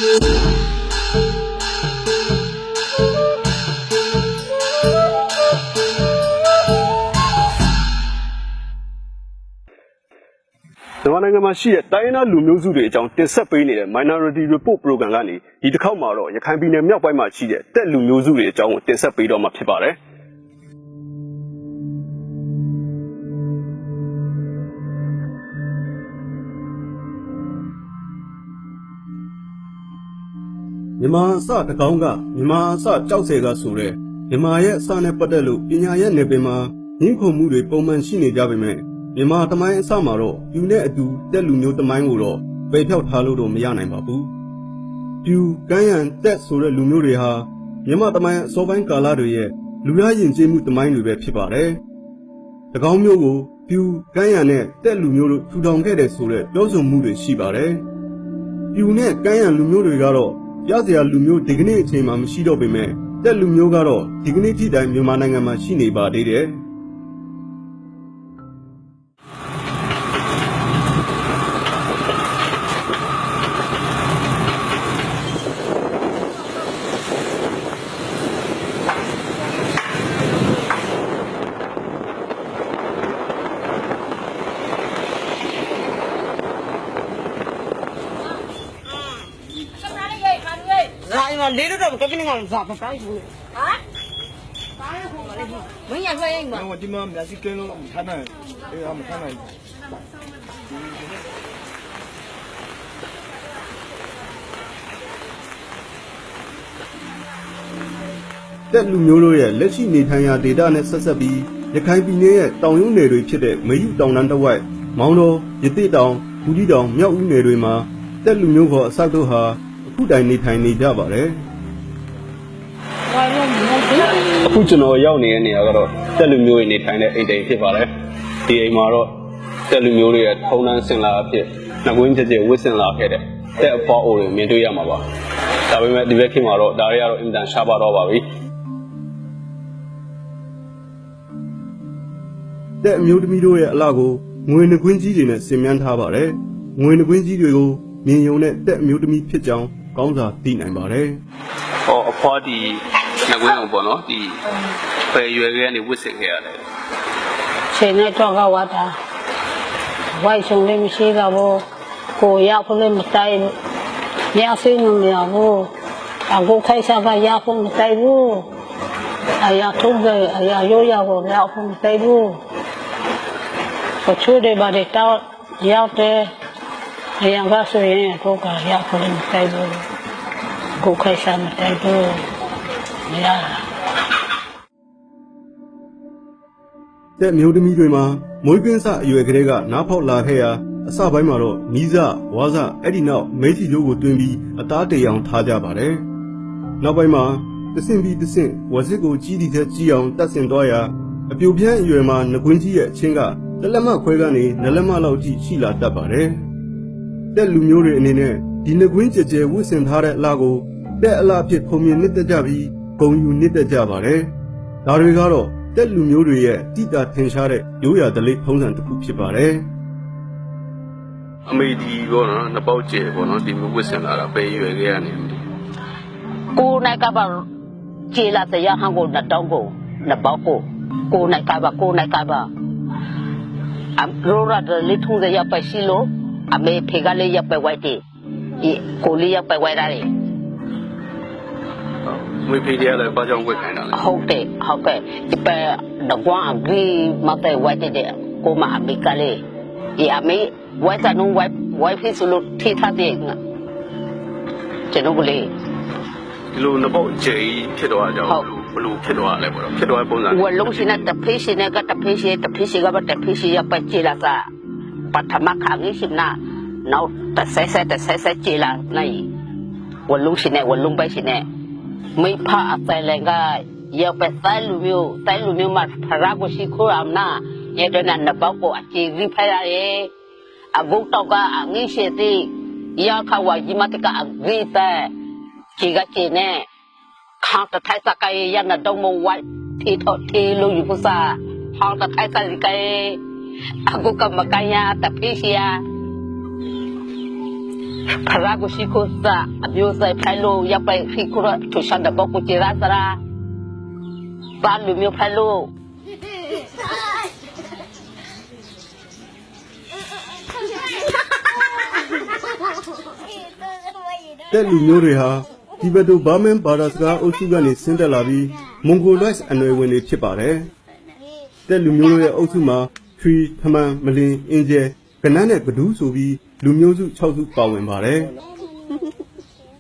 မြန်မာနိုင်ငံမှာရှိတဲ့တိုင်းရင်းသားလူမျိုးစုတွေအကြောင်းတင်ဆက်ပေးနေတဲ့ Minority Report Program ကနေဒီတစ်ခေါက်မှာတော့ရခိုင်ပြည်နယ်မြောက်ပိုင်းမှာရှိတဲ့တက်လူမျိုးစုတွေအကြောင်းကိုတင်ဆက်ပေးတော့မှာဖြစ်ပါတယ်မြန်မာအစတကောင်းကမြန်မာအစကြောက်ဆယ်ကဆိုတဲ့မြန်မာရဲ့အစနဲ့ပတ်သက်လို့ပညာရဲ့နယ်ပယ်မှာညှင်းခုန်မှုတွေပုံမှန်ရှိနေကြပေမဲ့မြန်မာတမိုင်းအစမှာတော့ပြူနဲ့အတူတက်လူမျိုးတမိုင်းကိုတော့ပယ်ဖြောက်ထားလို့တော့မရနိုင်ပါဘူး။ပြူကမ်းရန်တက်ဆိုတဲ့လူမျိုးတွေဟာမြန်မာတမိုင်းအစောပိုင်းကာလတွေရဲ့လူရယဉ်ကျေးမှုတမိုင်းတွေပဲဖြစ်ပါတယ်။တကောင်းမျိုးကိုပြူကမ်းရန်နဲ့တက်လူမျိုးတို့ထူထောင်ခဲ့တဲ့ဆိုတဲ့ပြောဆိုမှုတွေရှိပါတယ်။ပြူနဲ့ကမ်းရန်လူမျိုးတွေကတော့ရစရာလူမျိုးဒီကနေ့အချိန်မှာမရှိတော့ပေမဲ့တက်လူမျိုးကတော့ဒီကနေ့ထိတိုင်မြန်မာနိုင်ငံမှာရှိနေပါသေးတယ်။လေးတော့ကပြင်းနေတာစားပါတိုင်းဘူးဟာမင်းရဆွဲရင်မဒီမှာမျက်စိကင်းလို့ထားနိုင်အေးမထားနိုင်တက်လူမျိုးတို့ရဲ့လက်ရှိနေထိုင်ရာဒေသနဲ့ဆက်ဆက်ပြီးရခိုင်ပြည်နယ်ရဲ့တောင်ရုံးနယ်တွေဖြစ်တဲ့မေယုတောင်တန်းတစ်ဝိုက်မောင်တော်ရတိတောင်ဘူးကြီးတောင်မြောက်ဦးနယ်တွေမှာတက်လူမျိုးကအစတို့ဟာအခုတိုင်နေထိုင်နေကြပါတယ်အခုကျွန်တော်ရောက်နေတဲ့နေရာကတော့တက်လူမျိုးတွေနေထိုင်တဲ့အိမ်တိမ်ဖြစ်ပါတယ်ဒီအိမ်မှာတော့တက်လူမျိုးတွေရဲ့ထုံးတမ်းစင်လာအဖြစ်နှကွင်းကြကြဝစ်စင်လာခဲ့တဲ့တက်အဖွားအိုတွေမြင်တွေ့ရမှာပါဒါပေမဲ့ဒီဘက်ခေတ်မှာတော့ဒါတွေကတော့အင်တန်ရှားပါတော့ပါပြီတက်အမျိုးသမီးတို့ရဲ့အလှကိုငွေနှကွင်းကြီးတွေနဲ့ဆင်မြန်းထားပါတယ်ငွေနှကွင်းကြီးတွေကိုမြင်ယုံတဲ့တက်အမျိုးသမီးဖြစ်ကြောင်းကောင်းစွာသိနိုင်ပါတယ်ဟောအဖွားဒီနှကွင်းကိုပေါ့နော်ဒီပယ်ရွယ်ကနေဝစ်စင်ခဲ့ရတယ်ချိန်နဲ့တော့ကဝတ်တာဝိုက်ဆုံးလေးမရှိတော့ဘူးကိုရောက်ဖို့လည်းမတိုင်းညဆေးမရဘူးအခုခိုင်စားကရောက်ဖို့မတိုင်းဘူးအရာထုံးပဲအရာရိုးရဖို့ရောက်ဖို့မတိုင်းဘူးပချိုးတွေပါတဲ့တောက်ရောက်တယ်အရာကဆိုရင်ကိုကရောက်ဖို့မတိုင်းဘူးကိုခိုင်စားမတိုင်းဘူးမရတဲ့မျိုးသမီးတွေမှာမွေးကင်းစအရွယ်ကလေးကနားဖောက်လာခဲ့ရာအစပိုင်းမှာတော့နီးစဝါစအဲ့ဒီနောက်မဲချီတို့ကိုတွင်းပြီးအသားတေအောင်ထားကြပါတယ်နောက်ပိုင်းမှာတဆင့်ပြီးတဆင့်ဝစစ်ကိုကြီးတီတဲ့ကြီးအောင်တက်ဆင်သွားရာအပြိုပြန်းအရွယ်မှာငကွင်းကြီးရဲ့အချင်းကလက်မခွဲကနေလက်မလောက်ကြီးရှိလာတတ်ပါတယ်တဲ့လူမျိုးတွေအနေနဲ့ဒီငကွင်းကြဲကြဲဝစ်ဆင်ထားတဲ့အလားကိုတဲ့အလားအဖြစ်ခုံမြင်နှစ်သက်ကြပြီးဂုံယူနှစ်သက်ကြပါတယ်ဒါတွေကတော့တက်လူမျိုးတွေရဲ့တိတာထင်ရှားတဲ့ရိုးရာဓလေ့ထုံးစံတစ်ခုဖြစ်ပါတယ်အမေဒီပေါ့နော်နှစ်ပေါက်ကျဲပေါ့နော်ဒီမျိုးဝစ်ဆင်လာတာပဲရွယ်ခဲ့ရနေကိုနိုင်ကပါခြေလာတရားဟန်ကိုနှစ်တောင်းကိုနှစ်ပေါက်ကိုနိုင်ကပါရိုးရာဓလေ့ထုံးစံရပါရှိလို့အမေဖေကလေးရပဲဝိုက်တယ်ဒီကိုလေးရပဲဝိုက်တာလေမွေးဖေးတယ်လည်းဘာကြောင့်ဝက်ခိုင်းတာလဲဟုတ်တယ်ဒီပဲတော့ကွာအဂီမပဲဝိုက်တဲ့ကိုမအမေကလေးဒီအမေဝိုက်တဲ့နုဝိုက်ဖေးစလို့ထိထားတဲ့ကျွန်တော်ကလေးဒီလိုနှစ်ပေါက်ကျဲဖြစ်တော့အကြောင်းဘလို့ဖြစ်တော့လဲပေါ့နော်ဖြစ်တော့ပုံစံဝလုံးရှင်နဲ့တဖေးရှင်နဲ့ကတဖေးရှင်ကတဖေးရှင်ရပတ်ကြလာစားပထမခါကြီးရှင်နာနောက်တဆက်ကြလာနိုင်ဝလုံးရှင်နဲ့ဝလုံးပဲရှင်နဲ့ไม่พาอะไรเลยก็อย่าไปใต้ลูมิวมาพระกุศิโครามน่ะเนี่ยตอนนั้นนับบอกว่าจีริพายอากุตอกะอังนี้เสติยาขาวายิมาติกะอังนี้แต่จีกะจีเนี่ยข้างตะไทยสักไกยันน่ะต้องมวัดที่ทอดที่ลูอยู่กุศลข้างตะไทยสักไกอากุกะมะกายาตะพิเชีย ဖရာကိုရှိခိုးစာအမျိုးဆိုင်ဖိုင်လို့ရပ်ပိုင်ခိခုရထူရှာတဲ့ဘောက်ကိုကျေရစရာပါလူမျိုးဖိုင်လို့ တက်လူမျိုးတွေဟာဒီဘက်တို့ဘာမန်ဘာသာစကားအုပ်စုကနေဆင်းသက်လာပြီးမွန်ဂိုလိုက်အနွယ်ဝင်တွေဖြစ်ပါတယ်တက်လူမျိုးတို့ရဲ့အုပ်စုမှာထရီထမန်မလင်းအင်ဂျယ်ကနန်းနဲ့ကဒူးဆိုပြီးလူမျိုးစု6စုပါဝင်ပါတယ်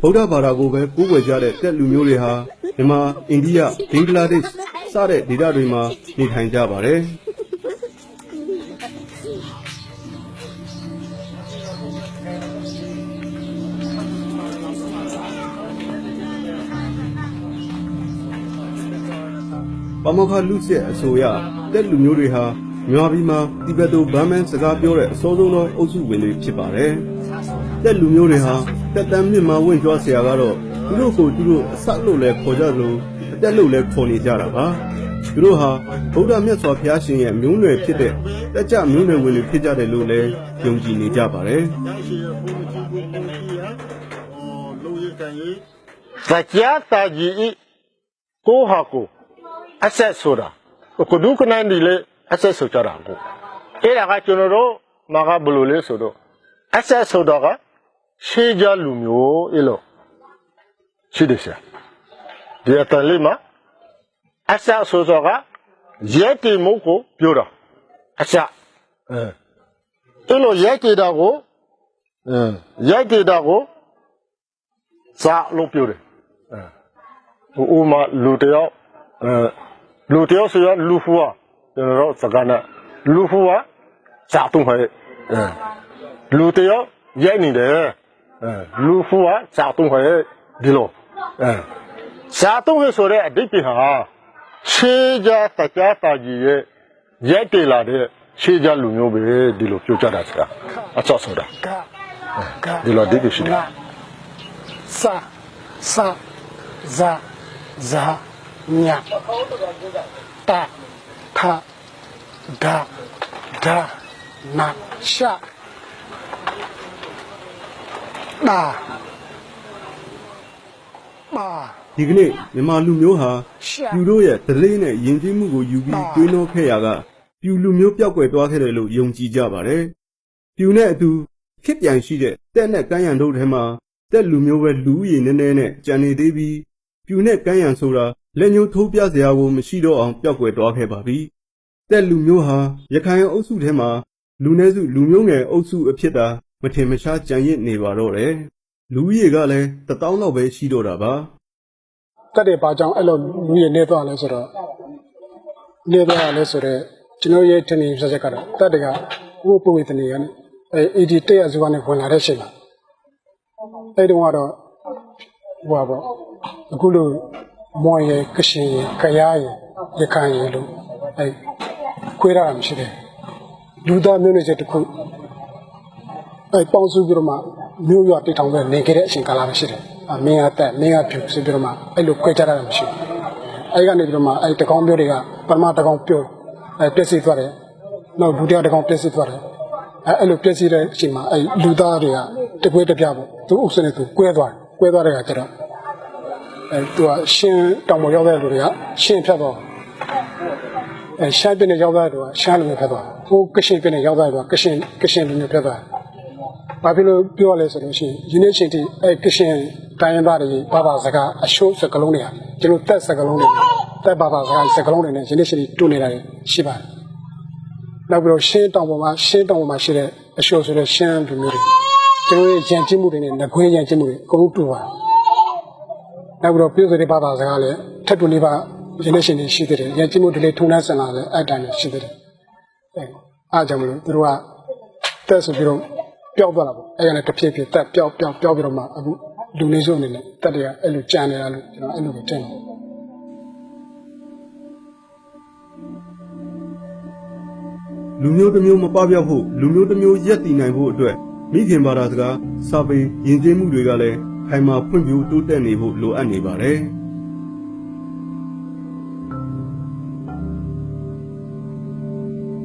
ဗုဒ္ဓဘာသာကိုပဲကိုးကွယ်ကြတဲ့တက်လူမျိုးတွေဟာမြန်မာအိန္ဒိယဘင်္ဂလားဒေ့ရှ်စတဲ့ဒေသတွေမှာနေထိုင်ကြပါတယ်ပမောက္ခလူစစ်အဆိုအရတက်လူမျိုးတွေဟာမြန်မာပြည်မှာတိဘက်တိုဘာမန်စကားပြောတဲ့အစောဆုံးသောအုပ်စုဝင်တွေဖြစ်ပါတယ်။တက်လူမျိုးတွေဟာတက်တမ်းမြင့်မာဝင့်ကြွားဆရာကတော့သူတို့ကိုသူတို့အစလို့လဲခေါ်ကြသလိုအတက်လို့လဲခေါ်နေကြတာပါ။သူတို့ဟာဗုဒ္ဓမြတ်စွာဘုရားရှင်ရဲ့မျိုးနွယ်ဖြစ်တဲ့တက်ကြမျိုးနွယ်ဝင်တွေဖြစ်ကြတယ်လို့လည်းယုံကြည်နေကြပါတယ်။ ဇာကျတာကြီးကိုဟာကိုအဆက်ဆိုတာကိုဒုကနိုင်ဒီလေအဆက်ဆိုကြတာကိုအဲ့ဒါကကျွန်တော်တို့မကဘလို့လဲဆိုတော့အဆက်ဆိုတော့ကရှေးကြလူမျိုးအဲ့လိုရှိတယ်ဆရာဒီအတန်လေးမှာအဆက်ဆိုတော့ကရဲတီမှုကိုပြောတာအဆက်အဲ့လိုရဲတီတာကိုရဲတီတာကိုစာလို့ပြောတယ်ဥမာလူတယောက်ဆိုရလူဖူ啊ကျွန်တော်တို့စကားနဲ့လူဖူကစာတုံးဟဲ့လူတယောက်ရိုက်နေတယ်လူဖူကစာတုံးဟဲ့ဒီလိုစာတုံးဟဲ့ဆိုတဲ့အဓိပ္ပာယ်ဟာရှေးကြတကြတာကြီးရဲ့ရိုက်တယ်လာတဲ့ရှေးကြလူမျိုးပဲဒီလိုပြောကြတာဆရာအချော့ဆိုတာဒီလိုအဓိပ္ပာယ်ရှိတယ်စာဇာညာတာခဒါနာရှာပါဒီကနေ့မြန်မာလူမျိုးဟာပြူတို့ရဲ့ဒလေးနဲ့ယဉ်ကျေးမှုကိုယူပြီးတွေးနှောခဲ့ရကပြူလူမျိုးပျောက်ကွယ်သွားခဲ့တယ်လို့ယုံကြည်ကြပါတယ်ပြူနဲ့အတူခေတ်ပြန်ရှိတဲ့တက်နဲ့ကမ်းရံတို့ထဲမှာတက်လူမျိုးပဲလူဦးရေနည်းနည်းနဲ့ကြံနေသေးပြီးပြူနဲ့ကမ်းရံဆိုတာလက်ညှိုးထိုးပြစရာကိုမရှိတော့အောင်ပျောက်ကွယ်သွားခဲ့ပါပြီတက်လူမျိုးဟာရခိုင်အုပ်စုထဲမှာလူနည်းစုလူမျိုးငယ်အုပ်စုအဖြစ်သာမထင်မရှားကြံရစ်နေပါတော့တယ်လူဦးရေကလည်း1000လောက်ပဲရှိတော့တာပါတက်တဲ့ပါကြောင့်အဲ့လိုလူရနေသွားလဲဆိုတော့နေသွားလဲဆိုတော့ကျွန်တော်ရဲ့ထင်မြင်ပြချက်ကတော့တက်တဲ့ကဥပဝေတနေရနဲ့AD တက်ရစုကနေဝင်လာတဲ့ချိန်မှာအဲ့တုန်းကတော့ဟိုပါပေါ့အခုလိုမော်ရယ်ကရှင်ရယ်ကရားရယ်ရခိုင်ရယ်လို့ခွေးရတာမရှိတယ်လူသားမျိုးနွယ်ချက်တစ်ခုပေါင်းစုပြီးတော့မှမျိုးရွာတိတ်ထောင်ပဲနေခဲ့တဲ့အချိန်ကာလပဲရှိတယ်မင်းကတက်မင်းကဖြူဆိုပြီးတော့မှအဲ့လိုခွဲကြတာမရှိဘူးအဲ့ကနေပြီးတော့မှအဲ့တကောင်မျိုးတွေကပထမတကောင်ပြောပြည့်စည်သွားတယ်နောက်ဒုတိယတကောင်ပြည့်စည်သွားတယ်အဲ့လိုပြည့်စည်တဲ့အချိန်မှာအဲ့လူသားတွေကတပွဲတပြားပေါ့သူအုပ်စနေသူကွဲသွားတဲ့အခါကျတော့သူကရှင်းတောင်ပေါ်ရောက်တဲ့လူတွေကရှင်းဖြတ်သွားရှမ်းပြည်နယ်ရောက်တဲ့လူကရှမ်းလူမျိုးဖြတ်သွားဟိုကရှင်ပြည်နယ်ရောက်တဲ့လူကကရှင်လူမျိုးဖြတ်သွားဘာဖြစ်လို့ပြောရလဲဆိုလို့ရှိရင်ဒီနေ့ချိန်ထိကရှင်တိုင်းရင်းသားတွေဘာသာစကားအရှိုးစကားလုံးတွေကကျွန်တော်တက်စကားလုံးတွေတက်ဘာသာစကားလုံးတွေနဲ့ဒီနေ့ချိန်ထိတူနေတာရှိပါတယ်နောက်ပြီးတော့ရှင်းတောင်ပေါ်မှာရှိတဲ့အရှိုးဆိုတဲ့ရှမ်းလူမျိုးတွေကျွန်တော်ရဲ့ရန်ကျင်းမှုတွေနဲ့ငကွင်းရန်ကျင်းမှုတွေအကုန်တူပါတယ်နောက်ပြီးတော့ပြည်သူတွေဘာသာစကားလည်းထက်တူနေပါဒီနေ့ရှင်တွေရှိတဲ့ရန်ကျင်းမှုတွေလည်းထုံနှန်းဆန်လာတယ်အဲ့တိုင်းရှိတဲ့အားကြောင့်မလို့သူတို့ကတက်ဆိုပြီးတော့ပျောက်သွားတာပေါ့အဲ့ရနဲ့တစ်ဖြည်းဖြည်းတက်ပျောက်ပြီးတော့မှအခုလူနေစုအနေနဲ့တက်တွေကအဲ့လိုကြံနေတာလို့ကျွန်တော်အဲ့လိုပဲတင်တယ်လူမျိုးတစ်မျိုးမပပျောက်ဖို့လူမျိုးတစ်မျိုးရက်တည်နိုင်ဖို့အတွက်မိခင်ဘာသာစကားစာပေယဉ်ကျေးမှုတွေကလည်းခိုင်မာဖွံ့ဖြိုးတိုးတက်နေဖို့လိုအပ်နေပါတယ်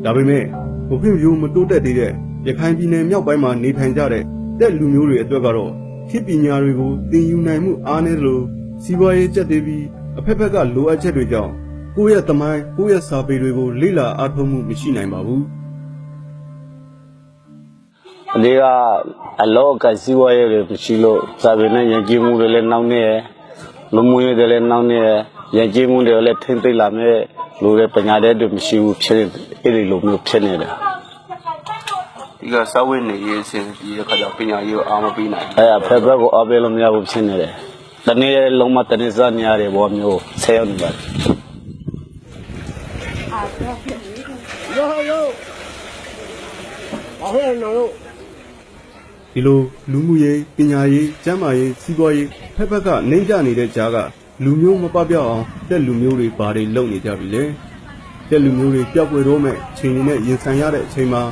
ဒါပေမဲ့မဖွံ့ဖြိုးမတိုးတက်သေးတဲ့ရခိုင်ပြည်နယ်မြောက်ပိုင်းမှာနေထိုင်ကြတဲ့ တဲ့လူမျိုးတွေအတွက်ကတော့ခေတ်ပညာတွေကိုသင်ယူနိုင်မှုအားနည်းသလိုစီးပွားရေးကျက်သေးပြီးအဖက်ဖက်ကလိုအပ်ချက်တွေကြောင့်ကိုယ့်ရဲ့သမိုင်းကိုယ့်ရဲ့စာပေတွေကိုလေ့လာအားထုတ်မှုမရှိနိုင်ပါဘူး ဒီကအလောကစီဝါရဲတွေရှိလို့စာပေနဲ့ယဉ်ကျေးမှုတွေလည်းနောက်နေလူမှုရေးတွေလည်းနောက်နေယဉ်ကျေးမှုတွေလည်းထိမ့်သိမ့်လာမဲ့လူတွေပညာတဲ့တွေမရှိဘူးဖြစ်အဲ့ဒီလိုမျိုးဖြစ်နေတယ်ဒီကစာဝတ်နေရေးစင်ဒီခါကျပညာရေးအားမပြီးနိုင်အဲ့ဖက်ဘက်ကိုအားပေးလို့မရဘူးဖြစ်နေတယ်တနေ့လုံးမတနေ့စားနေရတယ်ဘောမျိုးဆဲရောက်နေပါတယ် ဒီလိုလူမှုရေးပညာရေးကျန်းမာရေးစီးပွားရေးဖက်ဖက်ကနှိမ့်ကျနေတဲ့ကြားကလူမျိုးမပပြောက်အောင်တက်လူမျိုးတွေဘာတွေလုပ်နေကြပြီလဲတက်လူမျိုးတွေပျောက်ကွယ်တော့မဲ့ချိန်တွေနဲ့ရင်ဆိုင်ရတဲ့အချိန်မှာ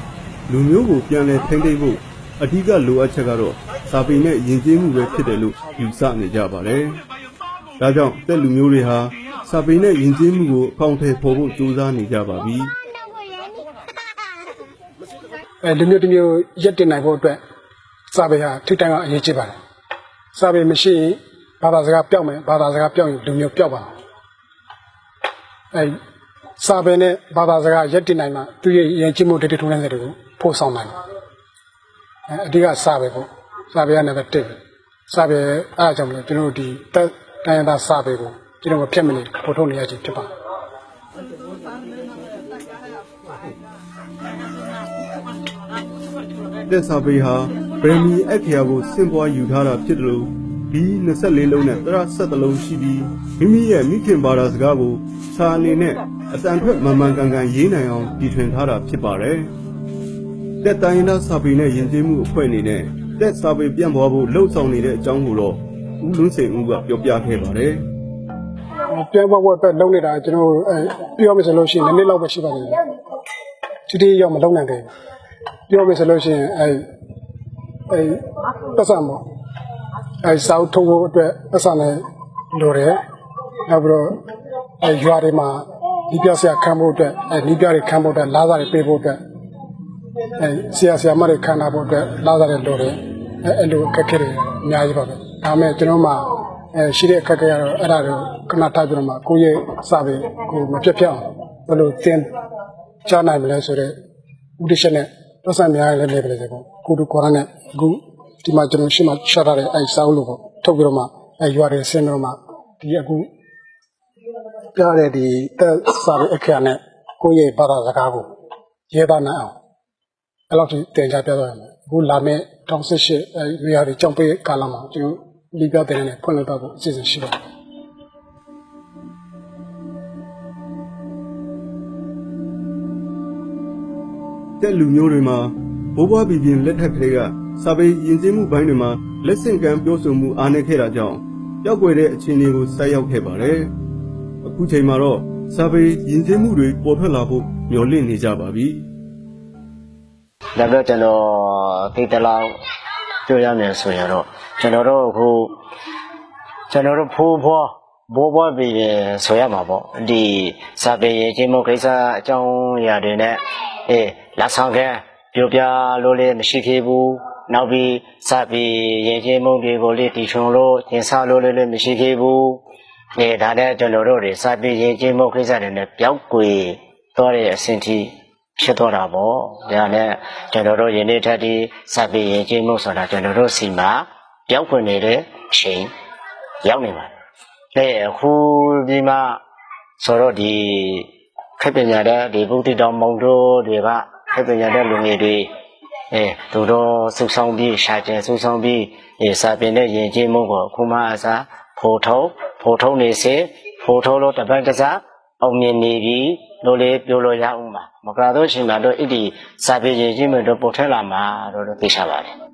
လူမျိုးကိုပြန်လဲထိမ့်သိမ့်ဖို့အဓိကလိုအပ်ချက်ကတော့စာပေနဲ့ယဉ်ကျေးမှုပဲဖြစ်တယ်လို့ယူဆနေကြပါတယ်ဒါကြောင့်တက်လူမျိုးတွေဟာစာပေနဲ့ယဉ်ကျေးမှုကိုအကောင့်ထဲပေါ်ဖို့ကြိုးစားနေကြပါပြီ လူမျိုးတစ်မျိုးရက်တင်နိုင်ဖို့အတွက်စာပေဟာထိတိုင်းကအရေးကြီးပါတယ်စာပေမရှိရင်ဘာသာစကားပျောက်မယ်ဘာသာစကားပျောက်ရင်လူမျိုးပျောက်ပါစာပေနဲ့ဘာသာစကားရက်တင်နိုင်မှသူရဲ့ယဉ်ကျေးမှုတည်တည်ထုံးတဲ့တွေကိုပို့ဆောင်နိုင်တယ်အဓိကစာပေပေါ့စာပေကနံပါတ်1စာပေအားကြောင့်မလို့ကျွန်တော်ဒီတိုင်းရင်းသားစာပေကိုကျွန်တော်မဖြတ်မနေပို့ထုတ်နေရခြင်းဖြစ်ပါတယ် တက်စာပေဟာဗရမီအခရာကိုစင်ပွားယူထားတာဖြစ်တယ်လို့ဒီ24လုံးနဲ့တရ17လုံးရှိပြီးမိမိရဲ့မိခင်ဘာသာစကားကိုစာအနေနဲ့အတန်ထွက်မှန်မှန်ကန်ကန်ရေးနိုင်အောင်တည်ထွင်ထားတာဖြစ်ပါတယ်။တက်တိုင်းသားစာပေနဲ့ယဉ်ကျေးမှုအဖွဲ့အနေနဲ့တက်စာပေပြန့်ပွားဖို့လှုံ့ဆော်နေတဲ့အကြောင်းကိုတော့ဦးလွန်းစိန်ဦးကပြောပြခဲ့ပါတယ်။ ပြန့်ပွားဖို့အတွက်လုပ်နေတာကျွန်တော်ပြောမယ်ဆိုလို့ရှိရင်နှစ်လောက်ပဲရှိပါသေးတယ်။ဒီရောက်မလုပ်နိုင်သေးဘူး။ပြောမယ်ဆိုလို့ရှိရင်ပတ်စံပေါ့စာအုပ်ထုတ်ဖို့အတွက်ပတ်စံနဲ့လိုတယ်နောက်ပြီးတော့ရွာတွေမှာဒီပြဆရာခံဖို့အတွက်ဒီပြတွေခံဖို့အတွက်လာစားတွေပေးဖို့အတွက်ဆရာမတွေခံတာဖို့အတွက်လာစားတွေလိုတယ်အဲ့လိုအခက်အခဲတွေအများကြီးပါပဲဒါပေမဲ့ကျွန်တော်မှရှိတဲ့အခက်အခဲကတော့အဲ့ဒါကိုခဏထားပြီးတော့မှကိုယ့်ရဲ့စာပေကိုမပြတ်ပြတ်အောင်ဘယ်လိုသင်ကြားနိုင်မလဲဆိုတော့ဥဒိရှနဲ့ပတ်စံများလည်းနေပါလေစေပေါ့ကိုတို့ခေါ်ရတဲ့အခုဒီမှာကျွန်တော်ရှိမှရှာထားတဲ့စာအုပ်လို့ပေါ့ထုတ်ပြီးတော့မှရွာတွေဆင်းပြီးတော့မှဒီအခုပြတဲ့ဒီတက်စာပေအခရာနဲ့ကိုယ့်ရဲ့ဘာသာစကားကိုရေးသားနိုင်အောင်အဲ့လောက်ထိတင်ကြပြသွားရမယ်အခုလာမယ့်2018နေရာတွေကြောင်းပေးကာလမှာကျွန်တော်လီပြတဲ့နဲ့ဖွင့်လှစ်တော့ဖို့အစီအစဉ်ရှိပါတယ်တက်လူမျိုးတွေမှာဘိုးဘွားပြည်လက်ထက်ကလေးကစာပေယဉ်ကျေးမှုဘိုင်းတွေမှာလက်ဆင့်ကမ်းပြောဆိုမှုအားနည်းခဲ့တာကြောင့်ပျောက်ကွယ်တဲ့အခြေအနေကိုဆိုက်ရောက်ခဲ့ပါတယ်။အခုချိန်မှာတော့စာပေယဉ်ကျေးမှုတွေပေါ်ထွက်လာဖို့မျှော်လင့်နေကြပါပြီ။ ဒါပေမဲ့ကျွန်တော်သိတဲ့လောက်ပြောရမယ်ဆိုရင်တော့ကျွန်တော်တို့ဖိုးဘွားပြည်ဆိုရမှာပေါ့ဒီစာပေယဉ်ကျေးမှုကိစ္စအကြောင်းအရာတွေနဲ့လက်ဆောင်ကပြောပြလို့လည်းမရှိသေးဘူးနောက်ပြီးစာပေယဉ်ကျေးမှုတွေကိုလည်းတည်ထွင်လို့သင်စားလို့လည်းမရှိသေးဘူးဒါနဲ့ကျွန်တော်တို့တွေစာပေယဉ်ကျေးမှုကိစ္စတွေနဲ့ပျောက်ကွယ်သွားတဲ့အဆင့်ထိဖြစ်သွားတာပေါ့ဒါနဲ့ကျွန်တော်တို့ယနေ့ထက်ဒီစာပေယဉ်ကျေးမှုဆိုတာကျွန်တော်တို့စီမှာပျောက်ကွယ်နေတဲ့အချိန်ရောက်နေပါတယ်အခုဒီမှာဆိုတော့ဒီခက်ပညာတဲ့ဒီဘုဒ္ဓတော်မုံတို့တွေကခက်ပညာတဲ့လူငယ်တွေသူတို့စုဆောင်ပြီးရှာကျင်စုဆောင်ပြီးစာပေနဲ့ယဉ်ကျေးမှုကိုအခုမှအစားဖော်ထုတ်နေစေဖော်ထုတ်လို့တပတ်တစားအောင်မြင်နေပြီလို့လေပြောလို့ရအောင်ပါမကတော့ရှင်မှာတော့အဲ့ဒီစာပေယဉ်ကျေးမှုတို့ပေါ်ထွက်လာမှာတော့သိချပါတယ်